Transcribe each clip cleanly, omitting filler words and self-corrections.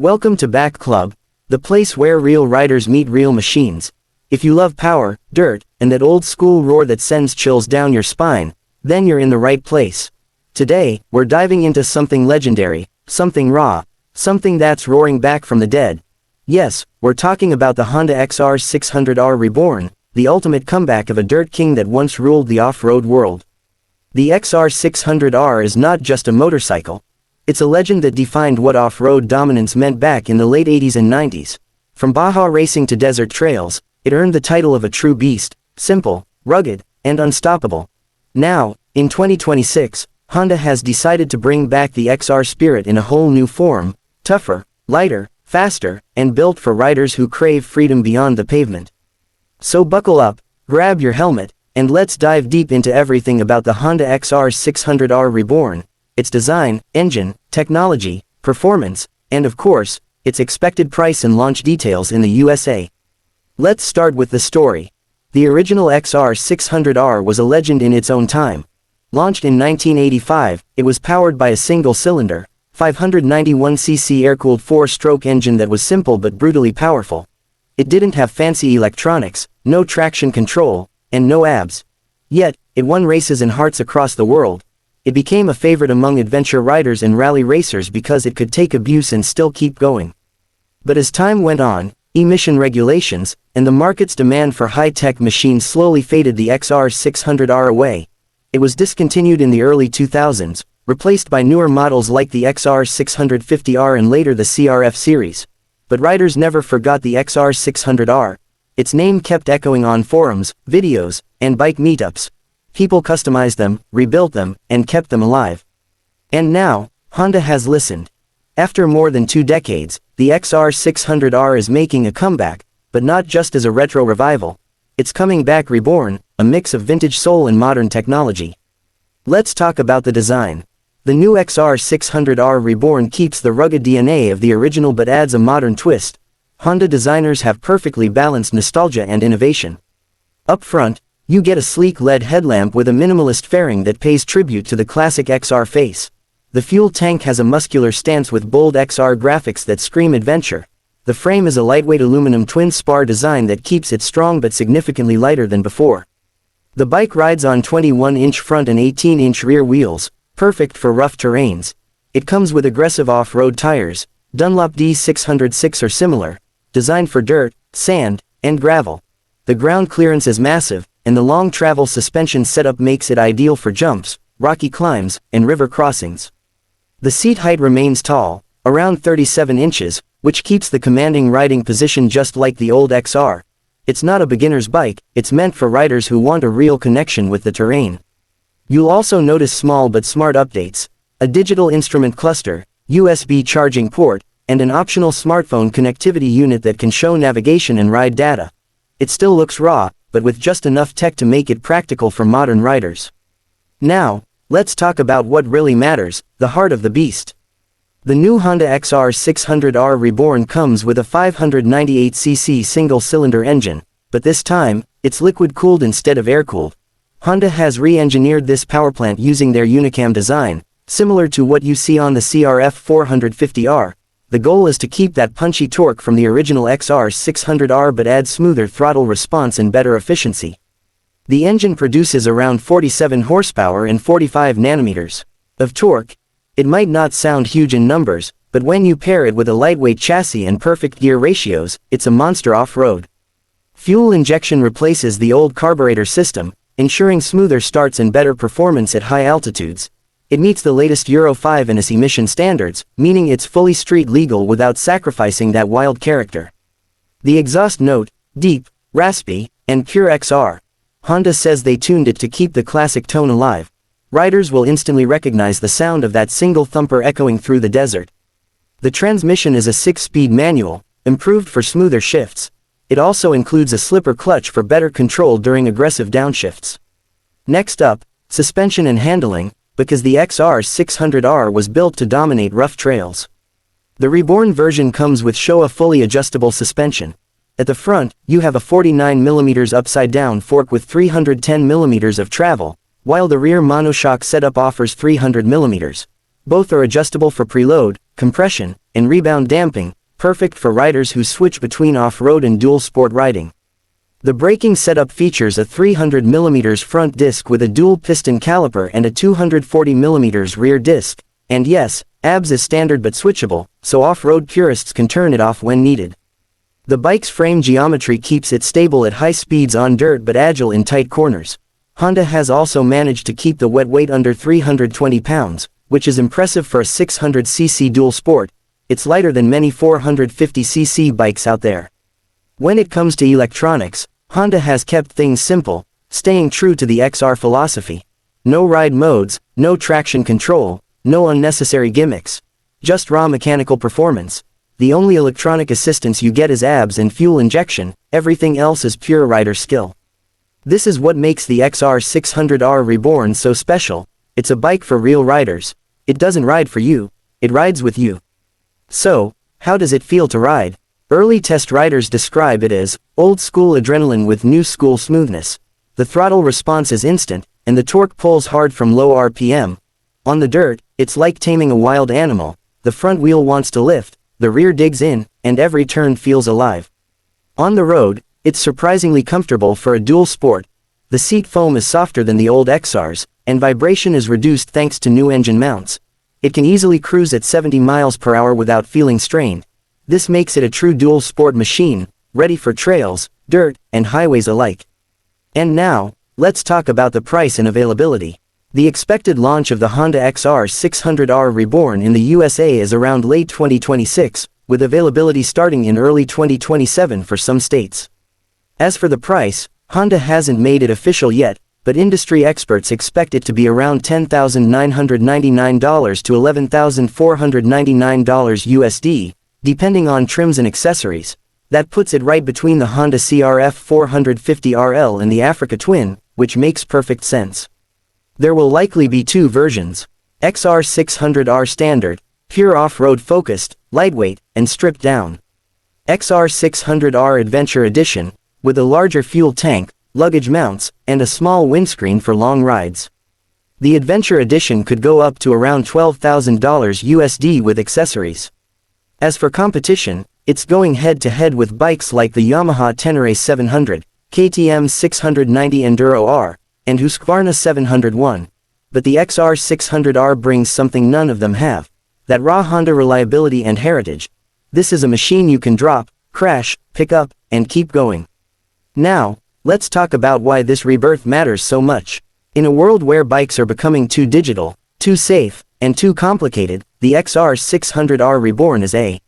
Welcome to Back Club, the place where real riders meet real machines. If you love power, dirt, and that old school roar that sends chills down your spine, then you're in the right place. Today, we're diving into something legendary, something raw, something that's roaring back from the dead. Yes, we're talking about the Honda XR600R Reborn, the ultimate comeback of a dirt king that once ruled the off-road world. The XR600R is not just a motorcycle. It's a legend that defined what off-road dominance meant back in the late 80s and 90s. From Baja racing to desert trails, it earned the title of a true beast, simple, rugged, and unstoppable. Now, in 2026, Honda has decided to bring back the XR spirit in a whole new form, tougher, lighter, faster, and built for riders who crave freedom beyond the pavement. So buckle up, grab your helmet, and let's dive deep into everything about the Honda XR600R Reborn, its design, engine, technology, performance, and of course, its expected price and launch details in the USA. Let's start with the story. The original XR600R was a legend in its own time. Launched in 1985, it was powered by a single-cylinder, 591cc air-cooled 4-stroke engine that was simple but brutally powerful. It didn't have fancy electronics, no traction control, and no ABS. Yet, it won races and hearts across the world. It became a favorite among adventure riders and rally racers because it could take abuse and still keep going. But as time went on, emission regulations, and the market's demand for high-tech machines slowly faded the XR600R away. It was discontinued in the early 2000s, replaced by newer models like the XR650R and later the CRF series. But riders never forgot the XR600R. Its name kept echoing on forums, videos, and bike meetups. People customized them, rebuilt them, and kept them alive. And now, Honda has listened. After more than 2 decades, the XR600R is making a comeback, but not just as a retro revival. It's coming back reborn, a mix of vintage soul and modern technology. Let's talk about the design. The new XR600R Reborn keeps the rugged DNA of the original but adds a modern twist. Honda designers have perfectly balanced nostalgia and innovation. Up front, you get a sleek LED headlamp with a minimalist fairing that pays tribute to the classic XR face. The fuel tank has a muscular stance with bold XR graphics that scream adventure. The frame is a lightweight aluminum twin-spar design that keeps it strong but significantly lighter than before. The bike rides on 21-inch front and 18-inch rear wheels, perfect for rough terrains. It comes with aggressive off-road tires, Dunlop D606 or similar, designed for dirt, sand, and gravel. The ground clearance is massive, and the long travel suspension setup makes it ideal for jumps, rocky climbs, and river crossings. The seat height remains tall, around 37 inches, which keeps the commanding riding position just like the old XR. It's not a beginner's bike, it's meant for riders who want a real connection with the terrain. You'll also notice small but smart updates: a digital instrument cluster, USB charging port, and an optional smartphone connectivity unit that can show navigation and ride data. It still looks raw, but with just enough tech to make it practical for modern riders. Now, let's talk about what really matters, the heart of the beast. The new Honda XR600R Reborn comes with a 598cc single-cylinder engine, but this time, it's liquid-cooled instead of air-cooled. Honda has re-engineered this powerplant using their Unicam design, similar to what you see on the CRF 450R. The goal is to keep that punchy torque from the original XR600R but add smoother throttle response and better efficiency. The engine produces around 47 horsepower and 45 nanometers of torque. It might not sound huge in numbers, but when you pair it with a lightweight chassis and perfect gear ratios, it's a monster off-road. Fuel injection replaces the old carburetor system, ensuring smoother starts and better performance at high altitudes. It meets the latest Euro 5 NS emission standards, meaning it's fully street legal without sacrificing that wild character. The exhaust note, deep, raspy, and pure XR. Honda says they tuned it to keep the classic tone alive. Riders will instantly recognize the sound of that single thumper echoing through the desert. The transmission is a 6-speed manual, improved for smoother shifts. It also includes a slipper clutch for better control during aggressive downshifts. Next up, suspension and handling, because the XR600R was built to dominate rough trails. The Reborn version comes with Showa fully adjustable suspension. At the front, you have a 49mm upside-down fork with 310mm of travel, while the rear monoshock setup offers 300mm. Both are adjustable for preload, compression, and rebound damping, perfect for riders who switch between off-road and dual sport riding. The braking setup features a 300mm front disc with a dual piston caliper and a 240mm rear disc, and yes, ABS is standard but switchable, so off-road purists can turn it off when needed. The bike's frame geometry keeps it stable at high speeds on dirt but agile in tight corners. Honda has also managed to keep the wet weight under 320 pounds, which is impressive for a 600cc dual sport. It's lighter than many 450cc bikes out there. When it comes to electronics, Honda has kept things simple, staying true to the XR philosophy. No ride modes, no traction control, no unnecessary gimmicks. Just raw mechanical performance. The only electronic assistance you get is ABS and fuel injection, everything else is pure rider skill. This is what makes the XR600R Reborn so special. It's a bike for real riders. It doesn't ride for you, it rides with you. So, how does it feel to ride? Early test riders describe it as old-school adrenaline with new-school smoothness. The throttle response is instant, and the torque pulls hard from low RPM. On the dirt, it's like taming a wild animal. The front wheel wants to lift, the rear digs in, and every turn feels alive. On the road, it's surprisingly comfortable for a dual sport. The seat foam is softer than the old XRs, and vibration is reduced thanks to new engine mounts. It can easily cruise at 70 miles per hour without feeling strained. This makes it a true dual sport machine, ready for trails, dirt, and highways alike. And now, let's talk about the price and availability. The expected launch of the Honda XR600R Reborn in the USA is around late 2026, with availability starting in early 2027 for some states. As for the price, Honda hasn't made it official yet, but industry experts expect it to be around $10,999 to $11,499 USD, depending on trims and accessories. That puts it right between the Honda CRF 450RL and the Africa Twin, which makes perfect sense. There will likely be two versions: XR600R Standard, pure off-road focused, lightweight, and stripped down. XR600R Adventure Edition, with a larger fuel tank, luggage mounts, and a small windscreen for long rides. The Adventure Edition could go up to around $12,000 USD with accessories. As for competition, it's going head-to-head with bikes like the Yamaha Tenere 700, KTM 690 Enduro R, and Husqvarna 701. But the XR600R brings something none of them have: that raw Honda reliability and heritage. This is a machine you can drop, crash, pick up, and keep going. Now, let's talk about why this rebirth matters so much. In a world where bikes are becoming too digital, too safe, and too complicated, the XR600R Reborn is a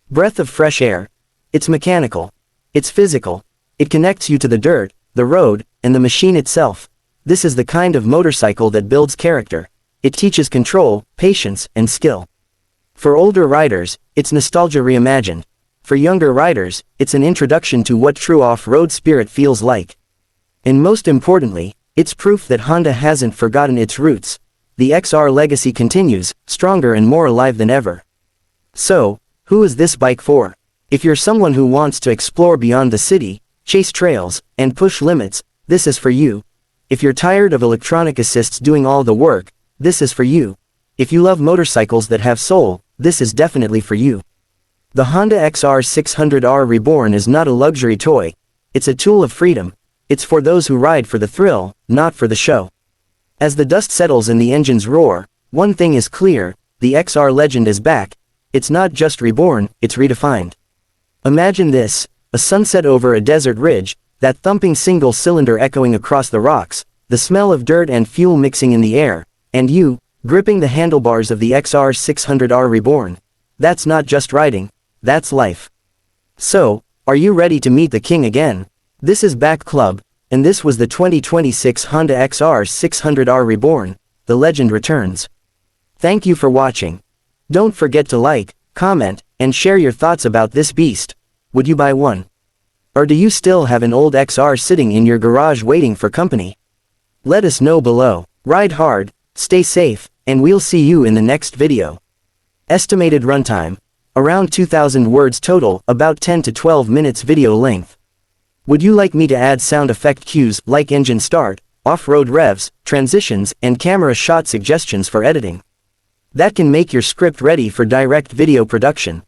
breath of fresh air. It's mechanical. It's physical. It connects you to the dirt, the road, and the machine itself. This is the kind of motorcycle that builds character. It teaches control, patience, and skill. For older riders, it's nostalgia reimagined. For younger riders, it's an introduction to what true off-road spirit feels like. And most importantly, it's proof that Honda hasn't forgotten its roots. The XR legacy continues, stronger and more alive than ever. So, who is this bike for? If you're someone who wants to explore beyond the city, chase trails, and push limits, this is for you. If you're tired of electronic assists doing all the work, this is for you. If you love motorcycles that have soul, this is definitely for you. The Honda XR600R Reborn is not a luxury toy. It's a tool of freedom. It's for those who ride for the thrill, not for the show. As the dust settles and the engines roar, one thing is clear: the XR legend is back. It's not just reborn, it's redefined. Imagine this: a sunset over a desert ridge, that thumping single cylinder echoing across the rocks, the smell of dirt and fuel mixing in the air, and you, gripping the handlebars of the XR600R Reborn. That's not just riding, that's life. So, are you ready to meet the king again? This is Back Club, and this was the 2026 Honda XR600R Reborn. The legend returns. Thank you for watching. Don't forget to like, comment, and share your thoughts about this beast. Would you buy one? Or do you still have an old XR sitting in your garage waiting for company? Let us know below. Ride hard, stay safe, and we'll see you in the next video. Estimated runtime: around 2,000 words total, about 10 to 12 minutes video length. Would you like me to add sound effect cues like engine start, off-road revs, transitions, and camera shot suggestions for editing? That can make your script ready for direct video production.